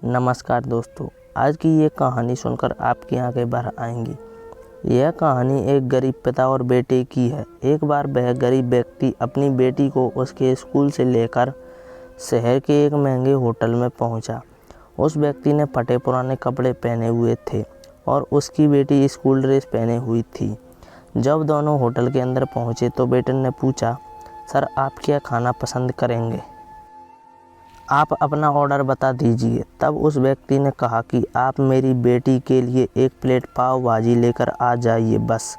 नमस्कार दोस्तों, आज की ये कहानी सुनकर आपकी आंखें भर आएंगी। यह कहानी एक गरीब पिता और बेटे की है। एक बार वह गरीब व्यक्ति अपनी बेटी को उसके स्कूल से लेकर शहर के एक महंगे होटल में पहुंचा। उस व्यक्ति ने फटे पुराने कपड़े पहने हुए थे और उसकी बेटी स्कूल ड्रेस पहने हुई थी। जब दोनों होटल के अंदर पहुंचे तो बेटे ने पूछा, सर आप क्या खाना पसंद करेंगे? आप अपना ऑर्डर बता दीजिए। तब उस व्यक्ति ने कहा कि आप मेरी बेटी के लिए एक प्लेट पाव भाजी लेकर आ जाइए बस।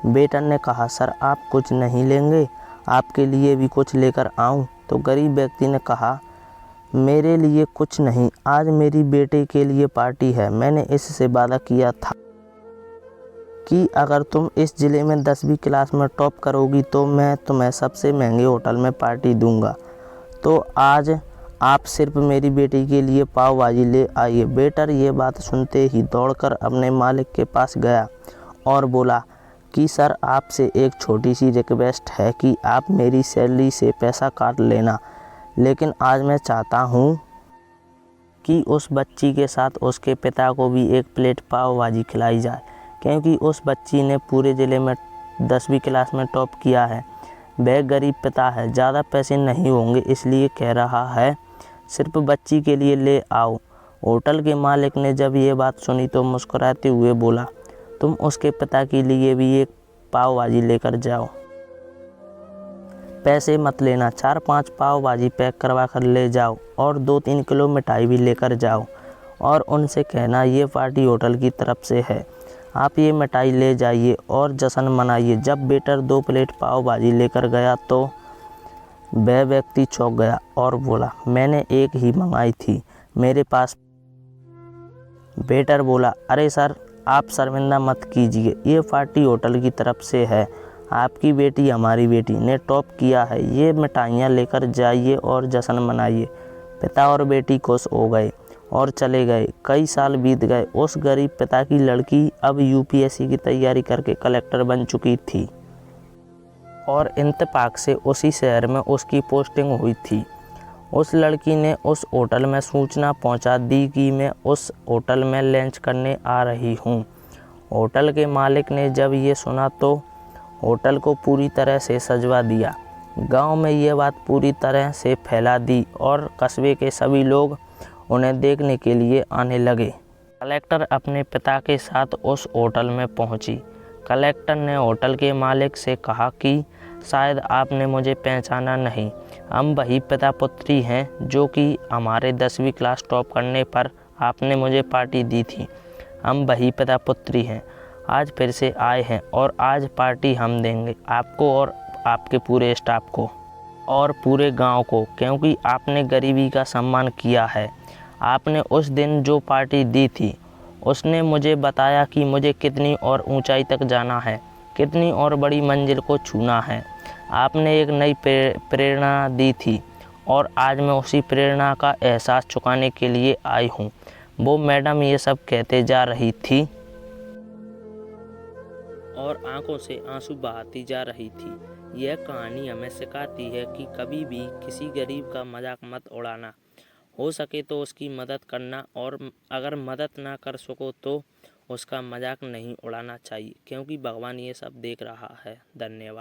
बेटा ने कहा, सर आप कुछ नहीं लेंगे, आपके लिए भी कुछ लेकर आऊं? तो गरीब व्यक्ति ने कहा, मेरे लिए कुछ नहीं, आज मेरी बेटे के लिए पार्टी है। मैंने इससे वादा किया था कि अगर तुम इस ज़िले में 10वीं क्लास में टॉप करोगी तो मैं तुम्हें सबसे महंगे होटल में पार्टी दूंगा। तो आज आप सिर्फ मेरी बेटी के लिए पाव भाजी ले आइए। वेटर ये बात सुनते ही दौड़कर अपने मालिक के पास गया और बोला कि सर आपसे एक छोटी सी रिक्वेस्ट है कि आप मेरी सैलरी से पैसा काट लेना, लेकिन आज मैं चाहता हूँ कि उस बच्ची के साथ उसके पिता को भी एक प्लेट पाव भाजी खिलाई जाए, क्योंकि उस बच्ची ने पूरे ज़िले में 10वीं क्लास में टॉप किया है। वह गरीब पिता है, ज़्यादा पैसे नहीं होंगे, इसलिए कह रहा है सिर्फ बच्ची के लिए ले आओ। होटल के मालिक ने जब ये बात सुनी तो मुस्कुराते हुए बोला, तुम उसके पिता के लिए भी एक पाव भाजी लेकर जाओ, पैसे मत लेना। 4-5 पाव भाजी पैक करवा कर ले जाओ और 2-3 किलो मिठाई भी लेकर जाओ और उनसे कहना ये पार्टी होटल की तरफ से है, आप ये मिठाई ले जाइए और जश्न मनाइए। जब वेटर 2 प्लेट पाव भाजी लेकर गया तो वह व्यक्ति चौंक गया और बोला, मैंने एक ही मंगाई थी, मेरे पास। वेटर बोला, अरे सर आप शर्मिंदा मत कीजिए, ये पार्टी होटल की तरफ से है, आपकी बेटी हमारी बेटी ने टॉप किया है, ये मिठाइयाँ लेकर जाइए और जश्न मनाइए। पिता और बेटी खुश हो गए और चले गए। कई साल बीत गए। उस गरीब पिता की लड़की अब यूपीएससी की तैयारी करके कलेक्टर बन चुकी थी और इत्तेफाक से उसी शहर में उसकी पोस्टिंग हुई थी। उस लड़की ने उस होटल में सूचना पहुंचा दी कि मैं उस होटल में लंच करने आ रही हूं। होटल के मालिक ने जब ये सुना तो होटल को पूरी तरह से सजवा दिया। गांव में ये बात पूरी तरह से फैला दी और कस्बे के सभी लोग उन्हें देखने के लिए आने लगे। कलेक्टर अपने पिता के साथ उस होटल में पहुंची। कलेक्टर ने होटल के मालिक से कहा कि शायद आपने मुझे पहचाना नहीं, हम वही पिता पुत्री हैं जो कि हमारे 10वीं क्लास टॉप करने पर आपने मुझे पार्टी दी थी। हम वही पिता पुत्री हैं, आज फिर से आए हैं और आज पार्टी हम देंगे आपको और आपके पूरे स्टाफ को और पूरे गांव को, क्योंकि आपने गरीबी का सम्मान किया है। आपने उस दिन जो पार्टी दी थी उसने मुझे बताया कि मुझे कितनी और ऊंचाई तक जाना है, कितनी और बड़ी मंजिल को छूना है। आपने एक नई प्रेरणा दी थी और आज मैं उसी प्रेरणा का एहसास चुकाने के लिए आई हूँ। वो मैडम ये सब कहते जा रही थी और आंखों से आंसू बहाती जा रही थी। यह कहानी हमें सिखाती है कि कभी भी किसी गरीब का मजाक मत उड़ाना, हो सके तो उसकी मदद करना, और अगर मदद ना कर सको तो उसका मजाक नहीं उड़ाना चाहिए, क्योंकि भगवान ये सब देख रहा है। धन्यवाद।